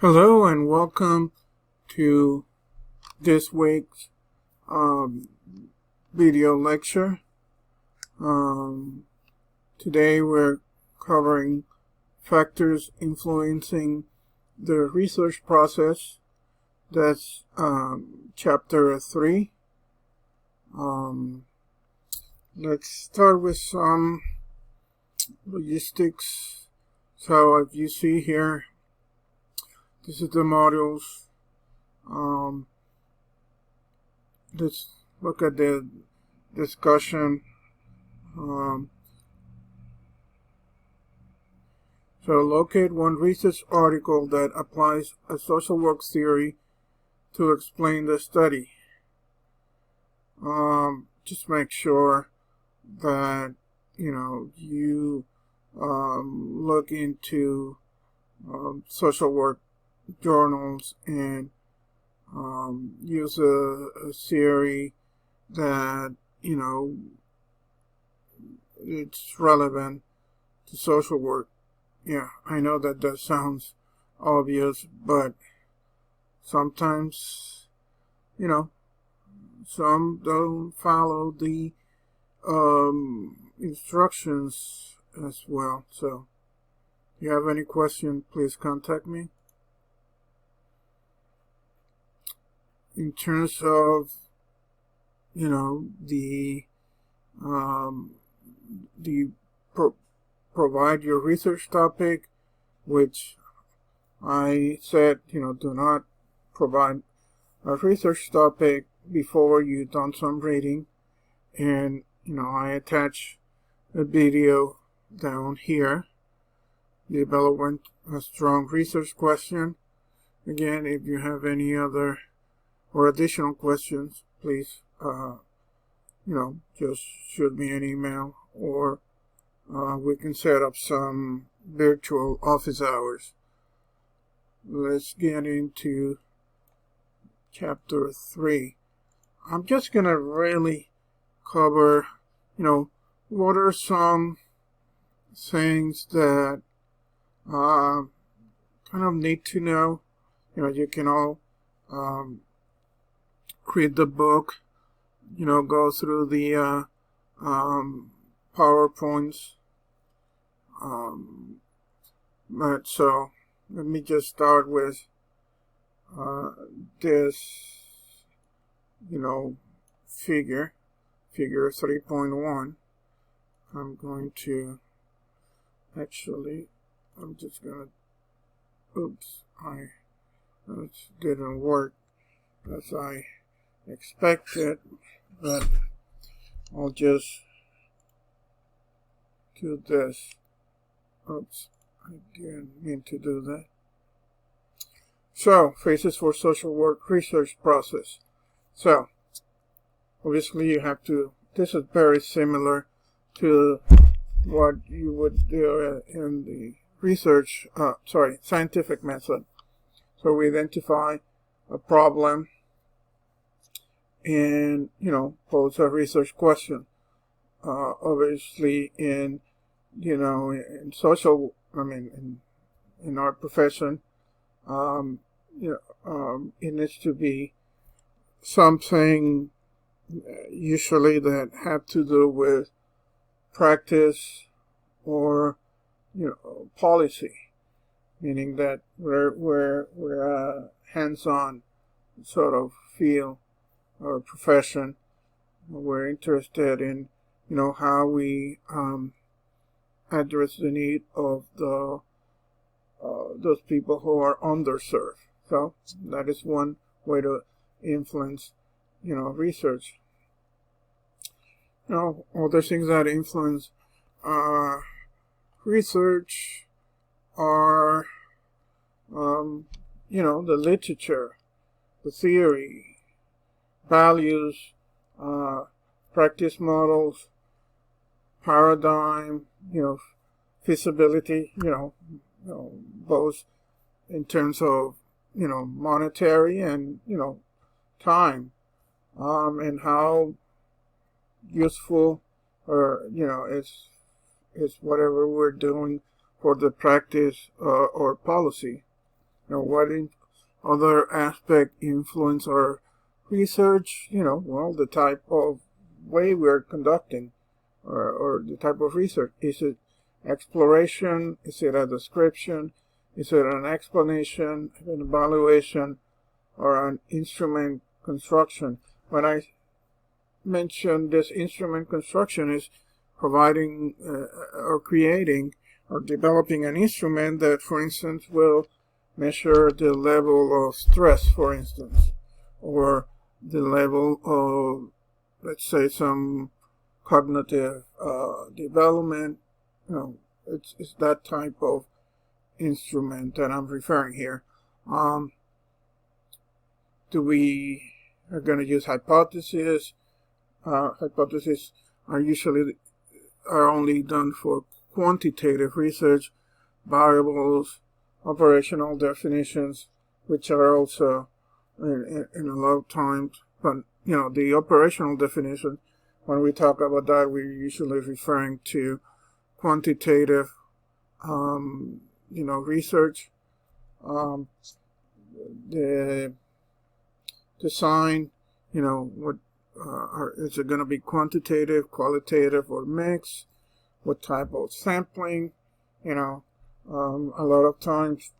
Hello and welcome to this week's video lecture. Today we're covering factors influencing the research process. That's chapter 3. Let's start with some logistics. So as you see here, this is the modules. Let's look at the discussion. So locate one research article that applies a social work theory to explain the study. Just make sure that you look into social work journals and use a theory that it's relevant to social work. Yeah, I know that sounds obvious, but sometimes some don't follow the instructions as well. So if you have any question, please contact me. In terms of provide your research topic, which I said do not provide a research topic before you've done some reading, and I attach a video down here. Development a strong research question. Again, if you have any other or additional questions, please just shoot me an email, or we can set up some virtual office hours. Let's get into chapter 3. I'm just gonna really cover what are some things that kind of need to know. You can all read the book, go through the PowerPoints. But so let me just start with this, figure 3.1. I'm going to I'm just gonna, it didn't work as I expected, but I'll just do this. I didn't mean to do that. So, phases for social work research process. So, obviously you have to, this is very similar to what you would do in the scientific method. So we identify a problem and pose a research question. Obviously in social, in our profession, it needs to be something usually that have to do with practice or policy, meaning that we're a hands-on sort of field or profession. We're interested in how we address the need of those people who are underserved. So that is one way to influence research. Other things that influence research are the literature, the theory, values, practice models, paradigm, feasibility, both in terms of monetary and time, and how useful or is whatever we're doing for the practice or policy. what other aspect influence our research? Well, the type of way we're conducting or the type of research. Is it exploration? Is it a description? Is it an explanation, an evaluation, or an instrument construction? When I mention this instrument construction, is providing or creating or developing an instrument that, for instance, will measure the level of stress, for instance, or the level of, let's say, some cognitive development. It's that type of instrument that I'm referring here. We are going to use hypotheses. Hypotheses are only done for quantitative research, variables, operational definitions, which are also in a lot of times, but the operational definition, when we talk about that, we're usually referring to quantitative research. The design, what is it going to be quantitative, qualitative, or mixed? What type of sampling? A lot of times,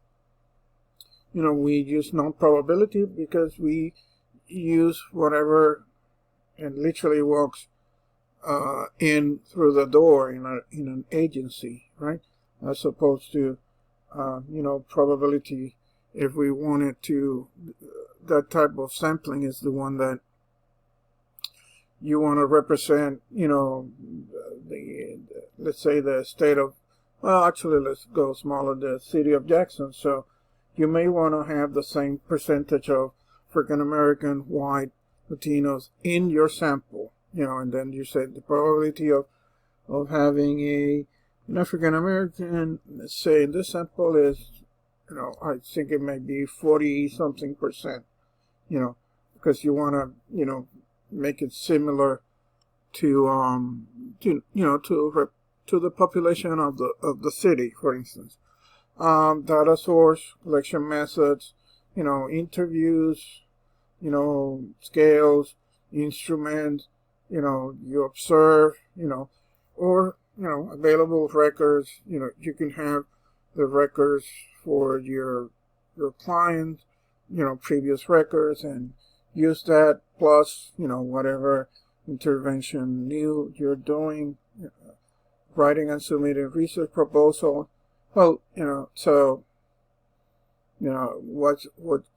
we use non-probability because we use whatever and literally walks in through the door in an agency, right? As opposed to, probability. If we wanted to, that type of sampling is the one that you want to represent, let's say the state of, well, actually, let's go smaller, the city of Jackson. So you may want to have the same percentage of African American, white, Latinos in your sample, and then you say the probability of having an African American, let's say in this sample is, I think it may be 40-something%, because you want to, make it similar to the population of the city, for instance. Data source, collection methods, interviews, scales, instruments, you observe, or, available records, you can have the records for your client, previous records, and use that plus, whatever intervention new you're doing, writing and submitting research proposal. Well, so, what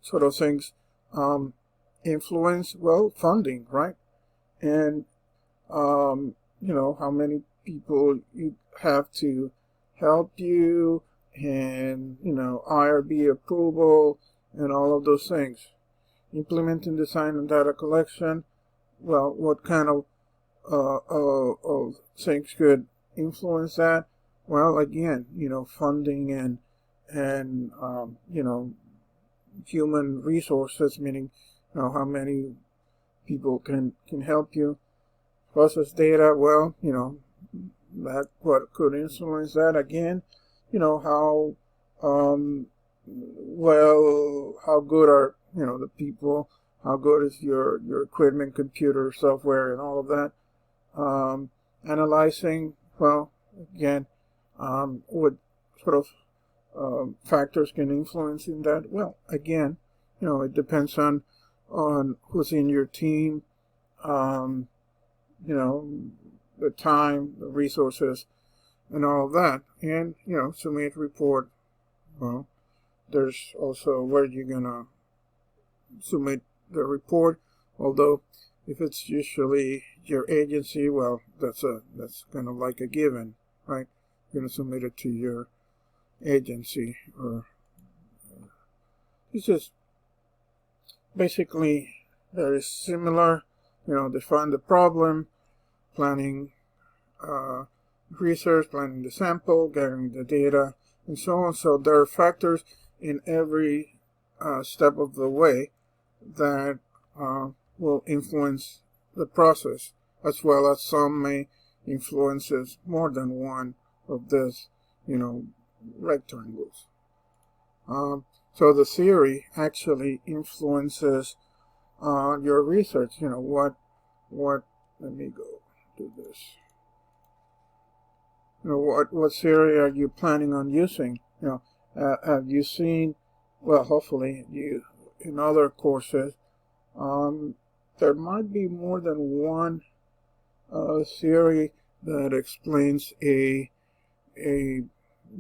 sort of things influence? Well, funding, right? And, how many people you have to help you, and, IRB approval, and all of those things. Implementing design and data collection. Well, what kind of things could influence that? Well, again, funding and human resources, meaning, how many people can help you. Process data, well, that what could influence that again, how how good are, the people, how good is your equipment, computer, software, and all of that. Analyzing, well, again, what sort of factors can influence in that? Well, again, it depends on who's in your team, the time, the resources, and all of that. And, submit report. Well, there's also where you're going to submit the report. Although, if it's usually your agency, well, that's kind of like a given, right? You're going to submit it to your agency. Or it's just basically very similar. Define the problem, planning research, planning the sample, gathering the data, and so on. So there are factors in every step of the way that will influence the process, as well as some may influences more than one of these, rectangles. So the theory actually influences your research. You know, what, let me go do this. You know, what theory are you planning on using? You know, have you seen, well, hopefully you, in other courses, there might be more than one theory that explains a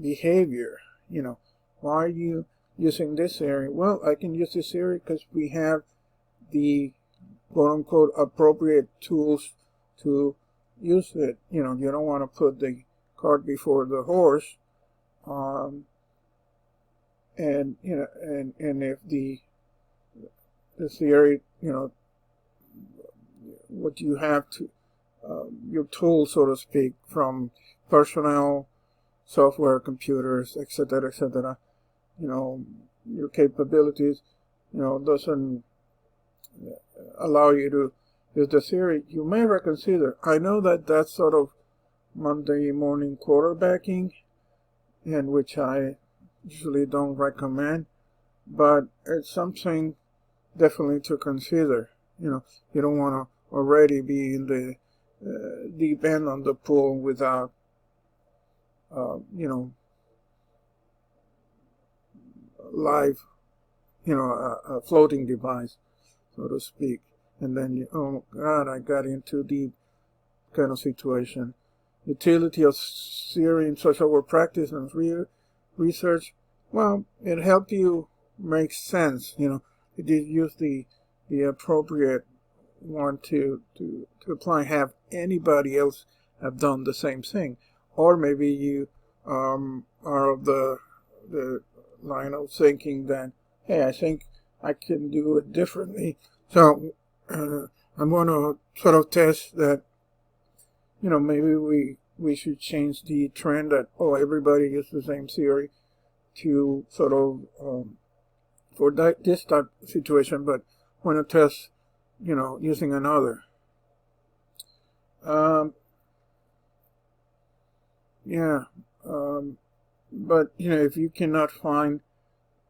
behavior. You know, why are you using this theory? Well, I can use this theory because we have the quote-unquote appropriate tools to use it. You know, you don't want to put the cart before the horse. And you know, and if the theory, you know, what you have to, your tool, so to speak, from personnel, software, computers, etc., you know, your capabilities, you know, doesn't allow you to use the theory, you may reconsider. I know that that's sort of Monday morning quarterbacking, and which I usually don't recommend, but it's something definitely to consider. You know, you don't want to already be in the deep end on the pool without, you know, live, you know, a floating device, so to speak. And then, you, oh God, I got into deep kind of situation. Utility of theory in social work practice and research. Well, it helped you make sense. You know, you did use the appropriate one to apply. Have anybody else have done the same thing, or maybe you are of the line of thinking that, hey, I think I can do it differently. So I'm going to sort of test that. You know, maybe we should change the trend that, oh, everybody uses the same theory to sort of, for this type of situation, but when to test, you know, using another. Yeah. But, you know, if you cannot find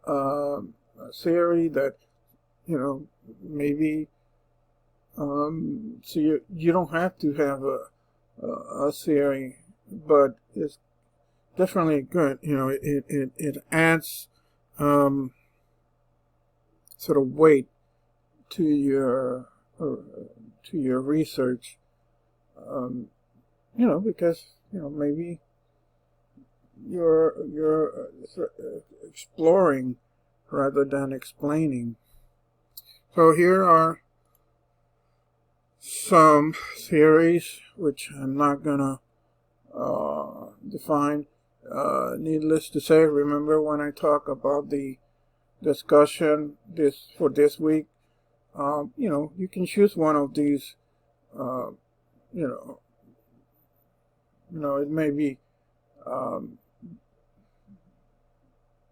a theory that, you know, maybe, so you don't have to have a theory, but it's definitely good. You know, it adds sort of weight to your research. You know, because, you know, maybe you're exploring rather than explaining. So here are some theories which I'm not gonna define. Needless to say, remember when I talk about the discussion for this week, you know, you can choose one of these. You know, it may be.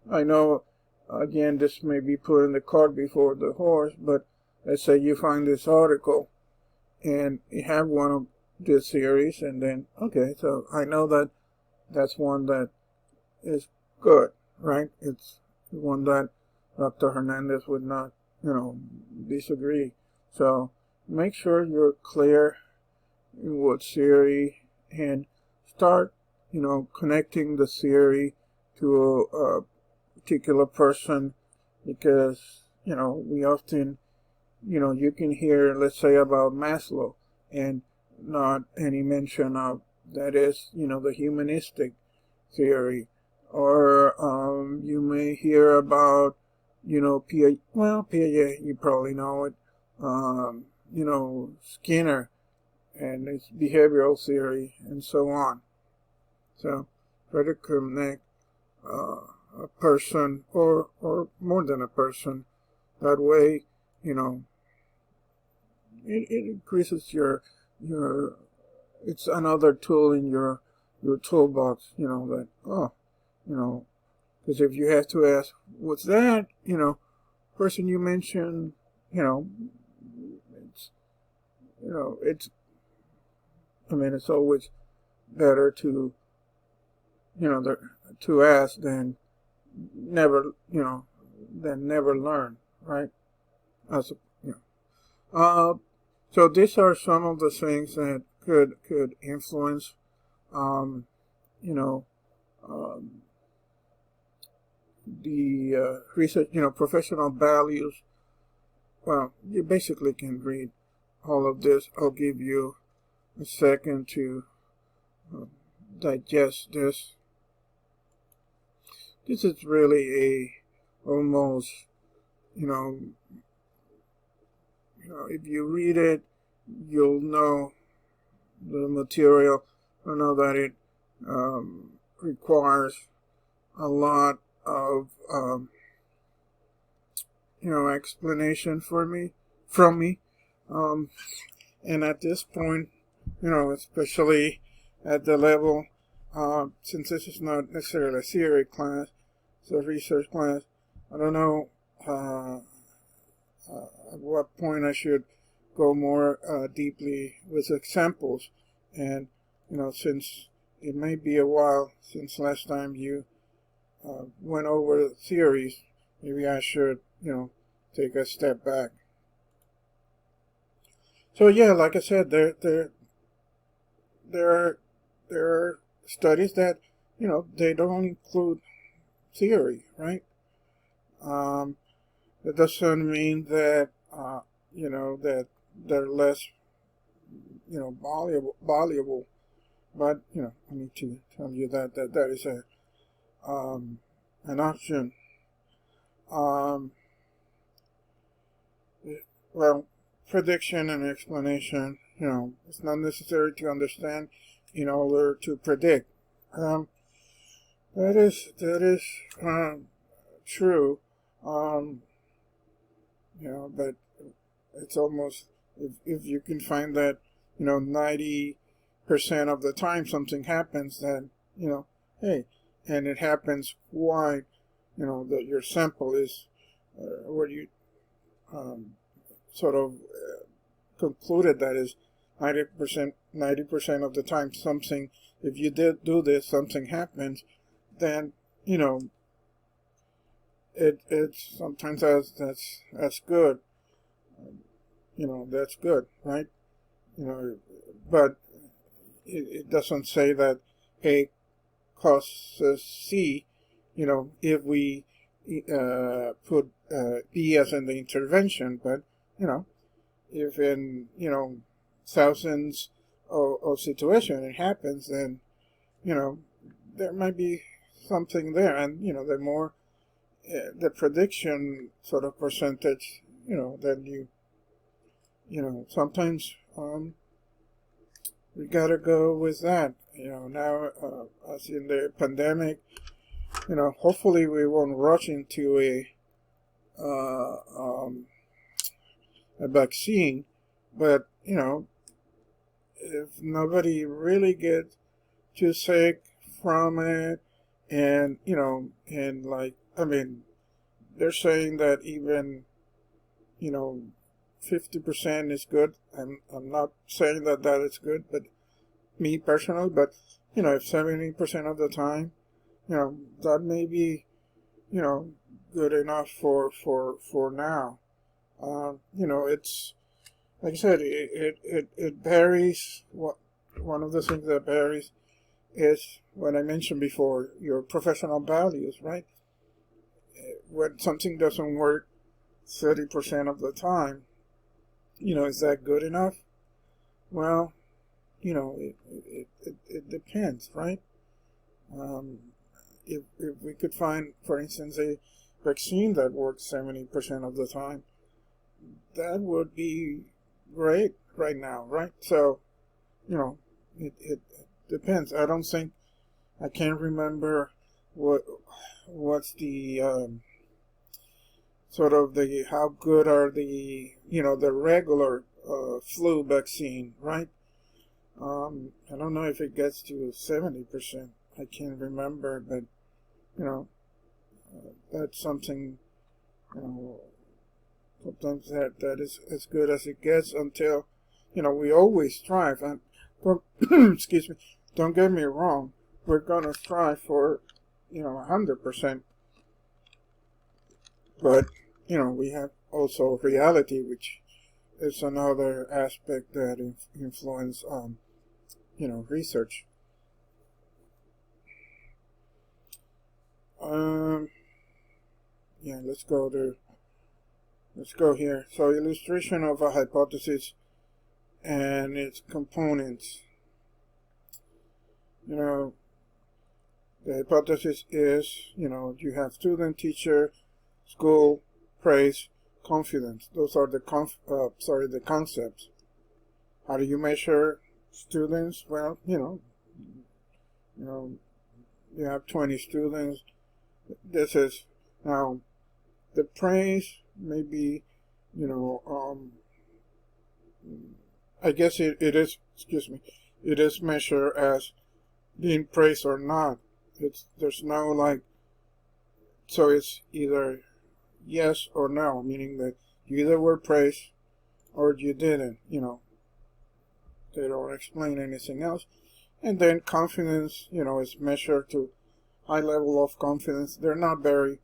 I know, again, this may be putting the cart before the horse, but let's say you find this article and you have one of this series, and then, okay, so I know that that's one that is good, right? It's one that Dr. Hernandez would not, you know, disagree. So make sure you're clear in what theory, and start, you know, connecting the theory to a particular person, because, you know, we often, you know, you can hear, let's say, about Maslow and not any mention of, that is, you know, the humanistic theory. Or you may hear about, you know, Piaget, you probably know it, you know, Skinner and its behavioral theory, and so on. So try to connect a person, or more than a person. That way, you know, it increases your it's another tool in your toolbox, you know, that, oh, you know, because if you have to ask, what's that, you know, person you mentioned, you know, it's, you know, it's, I mean, it's always better to, you know, to ask than never, you know, than never learn, right? As a, you so these are some of the things that could influence, um, you know, um, the research, professional values. Well, you basically can read all of this. I'll give you a second to uh, digest this. This is really a almost, you know, if you read it, you'll know the material. I know that it requires a lot of explanation from me, and at this point, especially at the level, since this is not necessarily a theory class, it's a research class. I don't know at what point I should go more deeply with examples, and since it may be a while since last time you went over theories, maybe I should take a step back. So yeah, like I said, there are studies that they don't include theory, right? That doesn't mean that that they're less valuable, but I need to tell you that is an option. Well, prediction and explanation, it's not necessary to understand in order to predict. That is true. But it's almost, if you can find that 90% of the time something happens, then hey, and it happens quite that your sample is where you sort of concluded that is 90% of the time something, if you did do this, something happens, then it's sometimes that's good. That's good, right? But it doesn't say that A causes C, if we put B as in the intervention, but if in thousands of situations it happens, then there might be something there, and the more the prediction sort of percentage, then sometimes we gotta go with that. Now as in the pandemic, hopefully we won't rush into a vaccine, but if nobody really gets too sick from it, and and like, I mean, they're saying that even 50% is good. I'm not saying that is good, but me personally, but if 70% of the time, that may be good enough for now. It's like I said, it varies. One of the things that varies is what I mentioned before, your professional values, right? When something doesn't work 30% of the time, is that good enough? Well, it depends, right? If we could find, for instance, a vaccine that works 70% of the time, that would be great right now, right? So, it depends. I don't think, I can't remember what's the sort of the, how good are the the regular flu vaccine, right? I don't know if it gets to 70%. I can't remember, but that's something sometimes that is as good as it gets, until we always strive, and excuse me, don't get me wrong, we're gonna strive for 100%, But, we have also reality, which is another aspect that influence, research. Yeah, let's go here. So, illustration of a hypothesis and its components. The hypothesis is, you have student, teacher, school, praise, confidence. Those are the concepts. How do you measure students? Well, you have 20 students. This is now the praise. Maybe, I guess it is. Excuse me. It is measured as being praised or not. There's no so it's either yes or no, meaning that you either were praised or you didn't. They don't explain anything else. And then confidence, is measured to high level of confidence. They're not very,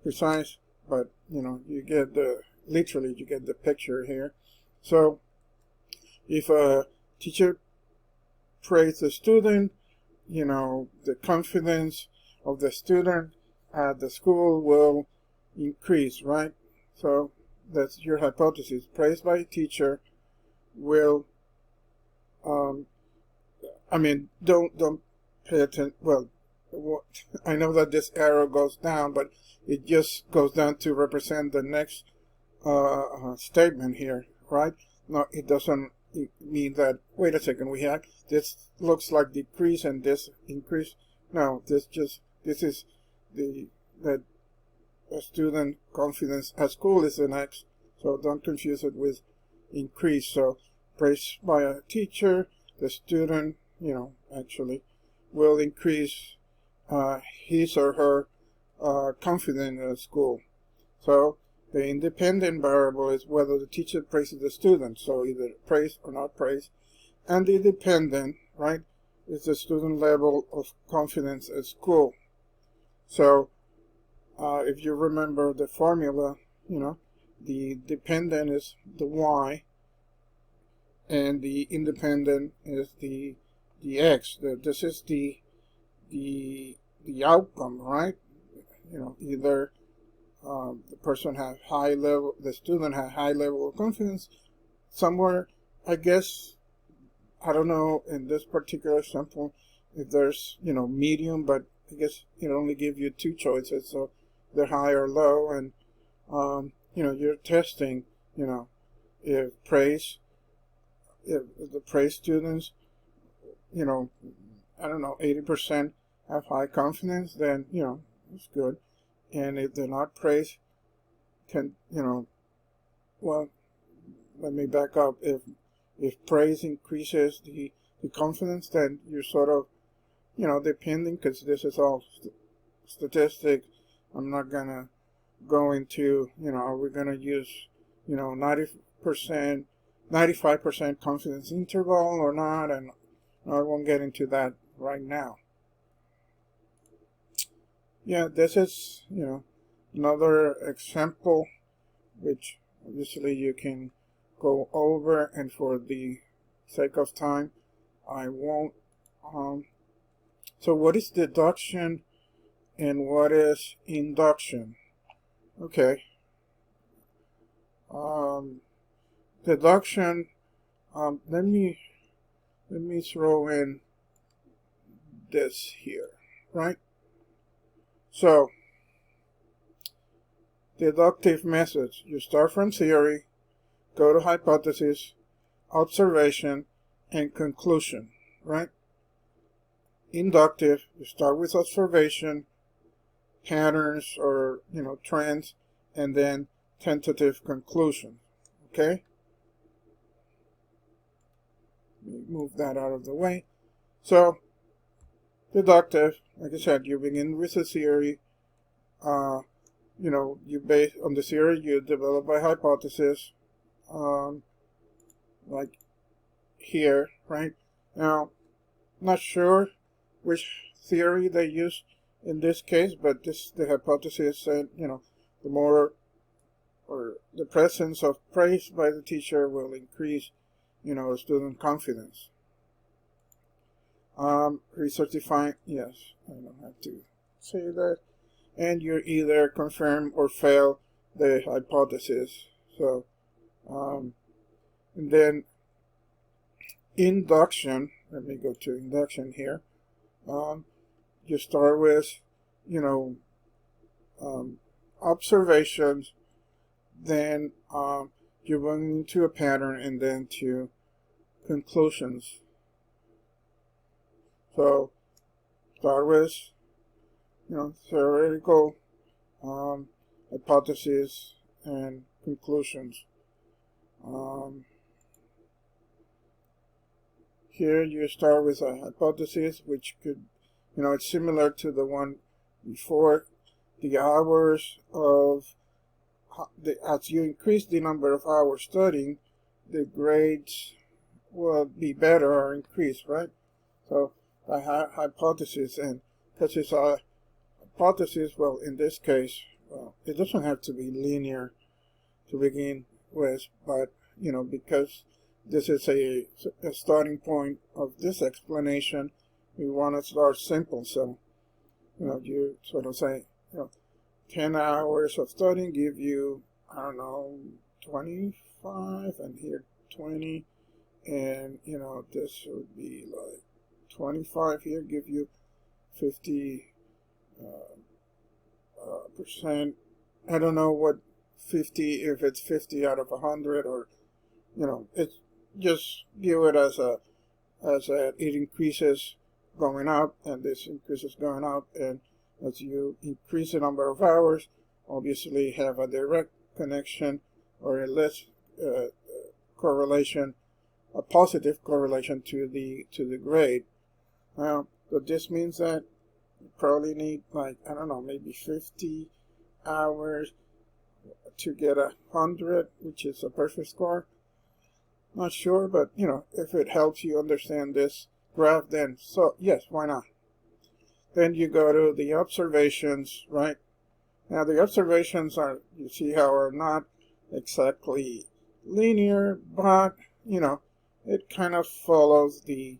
precise, but you get you get the picture here. So if a teacher praise the student, the confidence of the student at the school will increase, right? So that's your hypothesis. Praise by a teacher will, don't pay attention. Well, I know that this arrow goes down, but it just goes down to represent the next statement here, right? No, it doesn't mean that, wait a second, this looks like decrease and this increase. No, this is that student confidence at school is the next, so don't confuse it with increase. So praise by a teacher, the student, actually will increase his or her confidence at school. So the independent variable is whether the teacher praises the student, so either praise or not praise. And the dependent, right, is the student level of confidence at school. So if you remember the formula, the dependent is the y, and the independent is the x. This is the outcome, right? Either the student has high level of confidence somewhere. I guess, I don't know in this particular example if there's, medium, but I guess it only gives you two choices, so they're high or low, and, you're testing, if the praise students, I don't know, 80% have high confidence, then, it's good. And if they're not praised, well, let me back up. If praise increases the confidence, then you're sort of, depending, because this is all statistics. I'm not going to go into, are we going to use, 90%, 95% confidence interval or not, and I won't get into that right now. Yeah, this is, another example, which obviously you can go over, and for the sake of time, I won't. So what is deduction and what is induction? Okay. Deduction, let me throw in this here, right? So, deductive methods. You start from theory, go to hypothesis, observation, and conclusion, right? Inductive, you start with observation, patterns or, trends, and then tentative conclusion, okay? Let me move that out of the way. So, deductive, like I said, you begin with a theory. You base on the theory, you develop a hypothesis, like here, right? Now, not sure which theory they use in this case, but the hypothesis said, the more, or the presence of praise by the teacher will increase, student confidence. Research define, yes, I don't have to say that. And you either confirm or fail the hypothesis. So, and then induction, let me go to induction here. You start with, observations, then you run into a pattern, and then to conclusions. So start with, theoretical hypothesis and conclusions. Here you start with a hypothesis, which could, it's similar to the one before. The hours of, as you increase the number of hours studying, the grades will be better or increase, right? So the hypothesis, and because it's a hypothesis, well, in this case, it doesn't have to be linear to begin with, but, because this is a starting point of this explanation, we want to start simple. So, you sort of say, 10 hours of studying give you, 25, and here 20, and, this would be like 25 here, give you 50 percent. I don't know what 50, if it's 50 out of 100, or, it's just view it as it increases going up, and this increases going up, and as you increase the number of hours, obviously have a direct connection or a less correlation, a positive correlation to the grade. So this means that you probably need, like, maybe 50 hours to get 100, which is a perfect score. Not sure, but if it helps you understand this graph, then so yes, why not? Then you go to the observations, right? Now the observations are, you see how, are not exactly linear, but it kind of follows the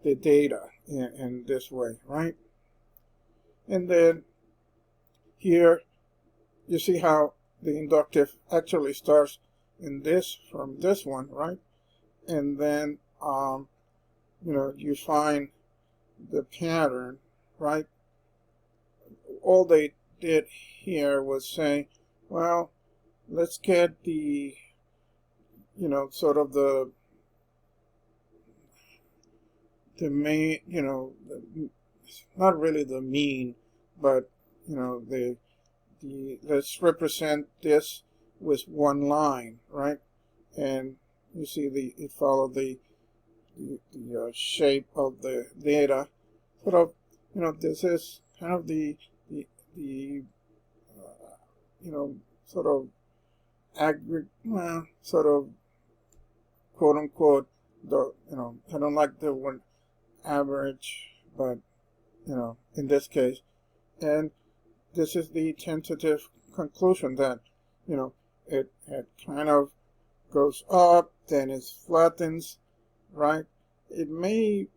data in this way, right? And then here you see how the inductive actually starts in this, from this one, right? And then you find the pattern, right? All they did here was say, well, let's get the, sort of the main, not really the mean, but, the let's represent this with one line, right? And you see it followed the shape of the data. Sort of, this is kind of the sort of sort of quote unquote, I don't like the word average, but in this case, and this is the tentative conclusion that it kind of goes up, then it flattens, right? It may,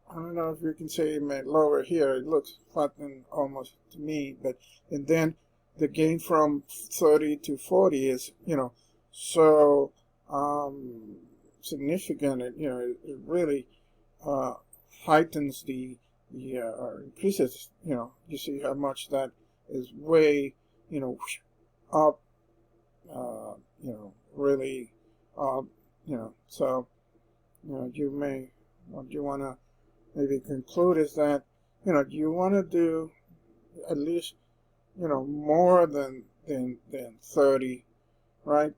I don't know if you can say it may lower here, it looks flattened almost to me, but, and then the gain from 30 to 40 is, so significant. It really heightens or increases, you see how much that is way, up, really up, so, you may, what you want to maybe conclude is that, you want to do at least, more than 30, right?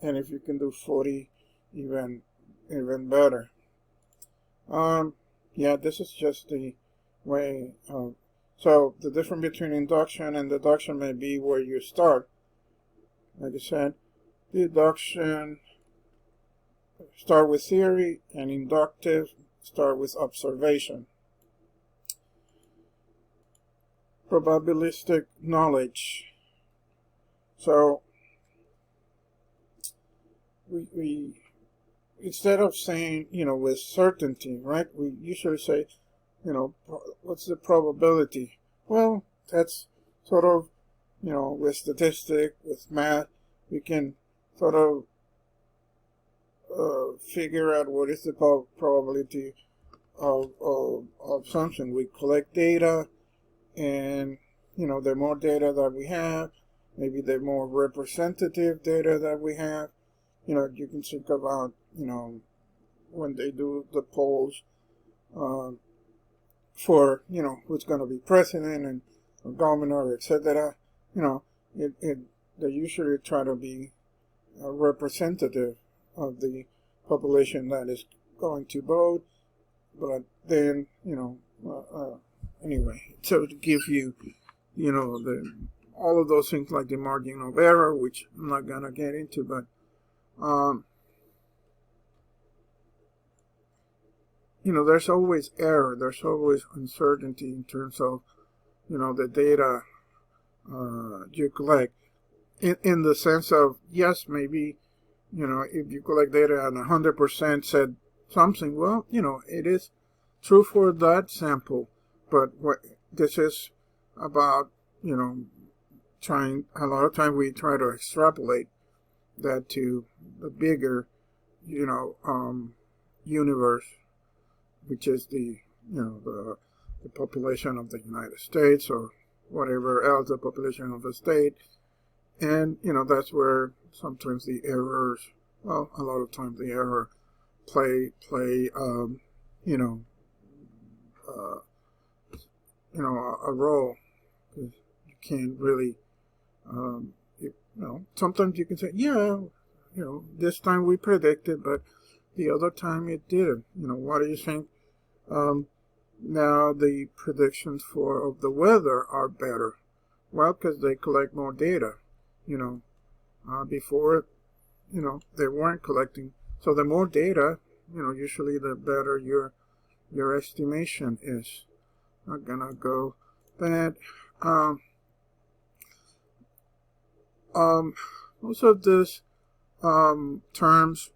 And if you can do 40, even better. Yeah, this is just the way. So the difference between induction and deduction may be where you start. Like I said, deduction start with theory, and inductive start with observation. Probabilistic knowledge. So we instead of saying, with certainty, right, we usually say, what's the probability? Well, that's sort of, with statistics, with math, we can sort of figure out what is the probability of something. We collect data, and, the more data that we have, maybe the more representative data that we have, you can think about, when they do the polls for, who's going to be president and governor, etc. They usually try to be representative of the population that is going to vote. But then, anyway, so to give you, all of those things like the margin of error, which I'm not going to get into, but there's always error, there's always uncertainty in terms of, the data you collect. In the sense of, yes, maybe, if you collect data and 100% said something, well, it is true for that sample, but what this is about, a lot of times we try to extrapolate that to the bigger, universe, which is the population of the United States or whatever else, the population of a state. And, that's where sometimes the errors, well, a lot of times the error play a role. You can't really, sometimes you can say, yeah, this time we predicted, but the other time it didn't. What do you think? Now the predictions of the weather are better. Well, because they collect more data. Before, they weren't collecting. So the more data, usually the better your estimation is. Not gonna go that. Most of these terms,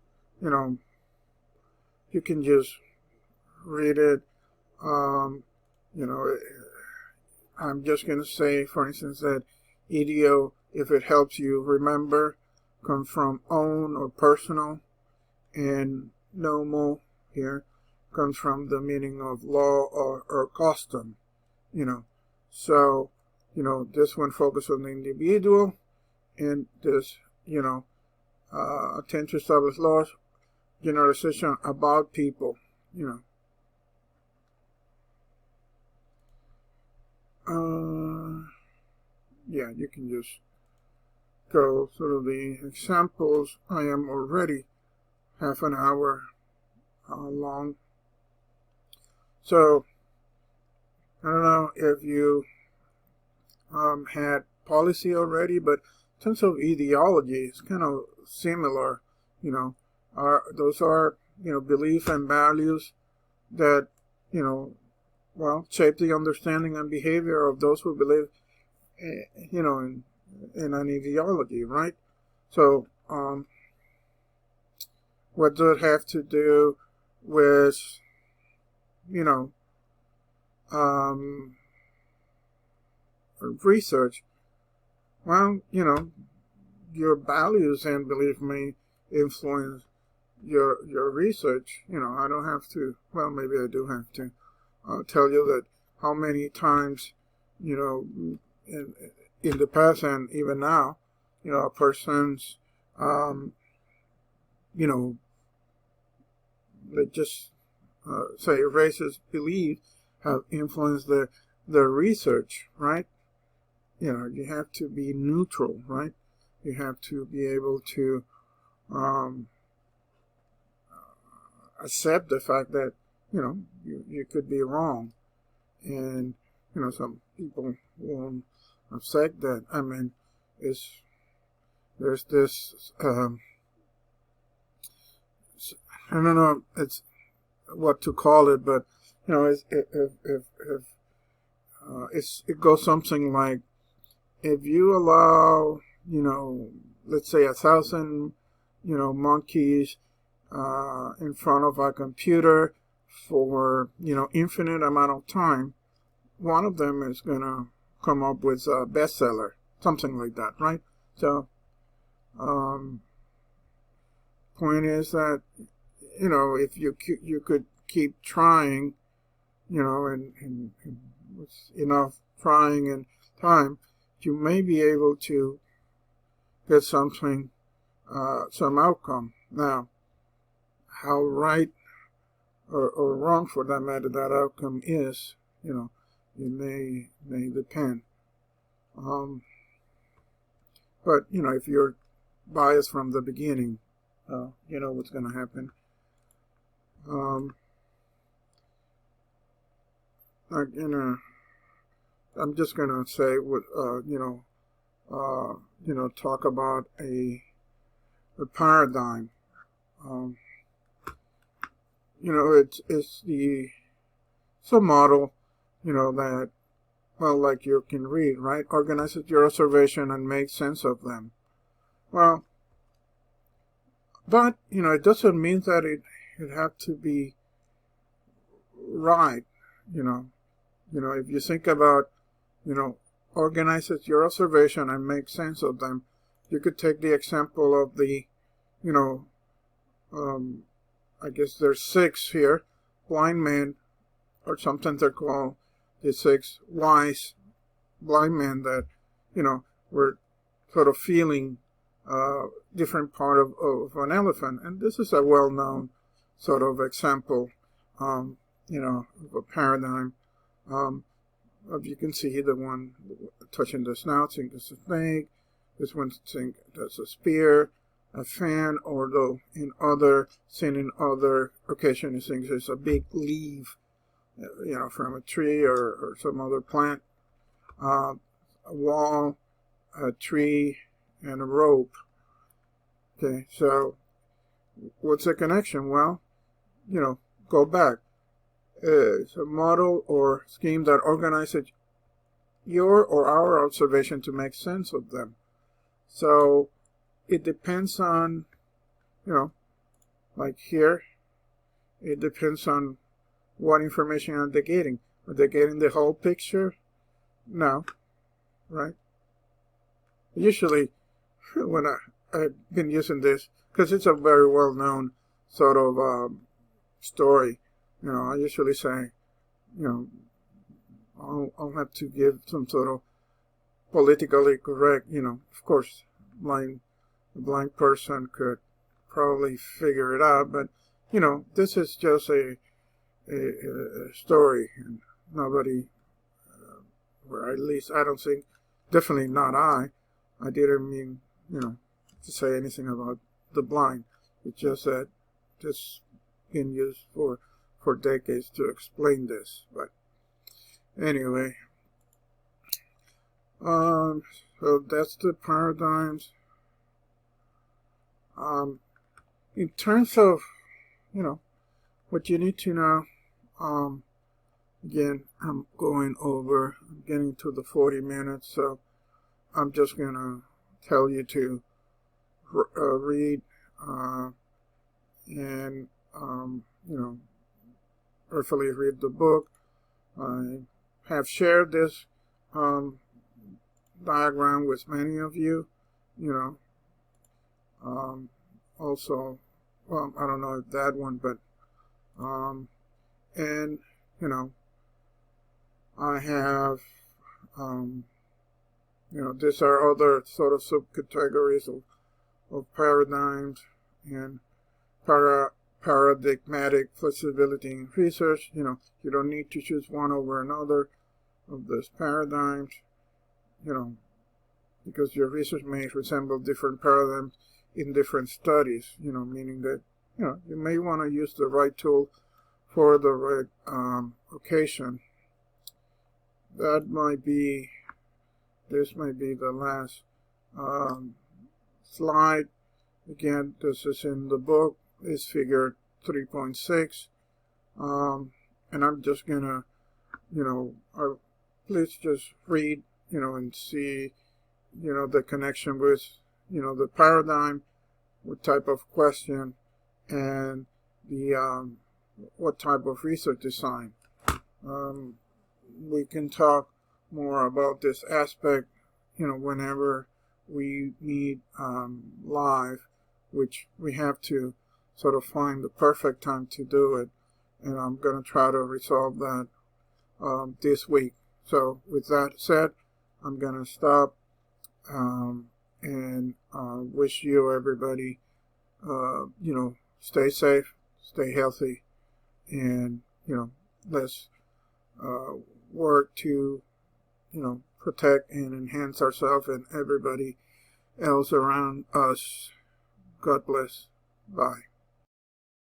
you can just read it. I'm just gonna say, for instance, that idio, if it helps you remember, comes from own or personal, and nomo here comes from the meaning of law or custom. So, this one focuses on the individual, and this, attempt to establish laws, generalization about people, yeah, you can just go through the examples. I am already half an hour long. So, I don't know if you had policy already, but in terms of ideology, it's kind of similar. Those are, beliefs and values that, shape the understanding and behavior of those who believe, in an ideology, right? So, what does it have to do with, research? Well, your values and belief may influence your research. I don't have to, well, maybe I do have to tell you that how many times, in the past and even now, a person's, they just say racist beliefs have influenced the research, right? You have to be neutral, right? You have to be able to accept the fact that, you could be wrong. And, some people won't accept that. I mean, there's this, I don't know it's what to call it, but, it goes something like, if you allow, let's say 1,000, monkeys in front of a computer for, infinite amount of time, one of them is going to come up with a bestseller, something like that, right? So, point is that, if you could keep trying, and with enough trying and time, you may be able to get something, some outcome. Now, how right or wrong for that matter that outcome is, it may depend. But, if you're biased from the beginning, you know what's going to happen. I'm just going to say what, talk about a paradigm. It's a model, that, well, like you can read, right? Organizes your observation and make sense of them. Well, but, it doesn't mean that it have to be right, if you think about, organizes your observation and make sense of them, you could take the example of the, I guess there's 6 here, blind men, or sometimes they're called the 6 wise blind men that, were sort of feeling different part of an elephant. And this is a well-known sort of example, of a paradigm. You can see the one touching the snout, think it's a snake. This one think that's a spear, a fan, or though seen in other occasions, he thinks it's a big leaf, from a tree or some other plant, a wall, a tree, and a rope. Okay, so what's the connection? Well, go back. It's a model or scheme that organizes your or our observation to make sense of them. So it depends on, like here, it depends on what information are they getting. Are they getting the whole picture? No, right? Usually, when I've been using this, because it's a very well-known sort of story, I usually say, I'll have to give some sort of politically correct, of course, a blind person could probably figure it out, but, this is just a story, and nobody, or at least I don't think, definitely not I didn't mean, to say anything about the blind. It's just that this been used for decades to explain this. But anyway, so that's the paradigms. In terms of, what you need to know, again, I'm getting to the 40 minutes, so I'm just going to tell you to read and, carefully read the book. I have shared this diagram with many of you, also, well, I don't know if that one, but, and, I have, these are other sort of subcategories of paradigms and paradigmatic flexibility in research. You don't need to choose one over another of those paradigms, because your research may resemble different paradigms in different studies, meaning that, you may want to use the right tool for the right occasion. This might be the last slide. Again, this is in the book. It's figure 3.6. And I'm just gonna, please just read, and see the connection with, the paradigm, what type of question, and the what type of research design. We can talk more about this aspect, whenever we meet live, which we have to sort of find the perfect time to do it. And I'm going to try to resolve that this week. So with that said, I'm going to stop and wish you, everybody, stay safe, stay healthy, and, let's work to, protect and enhance ourselves and everybody else around us. God bless. Bye.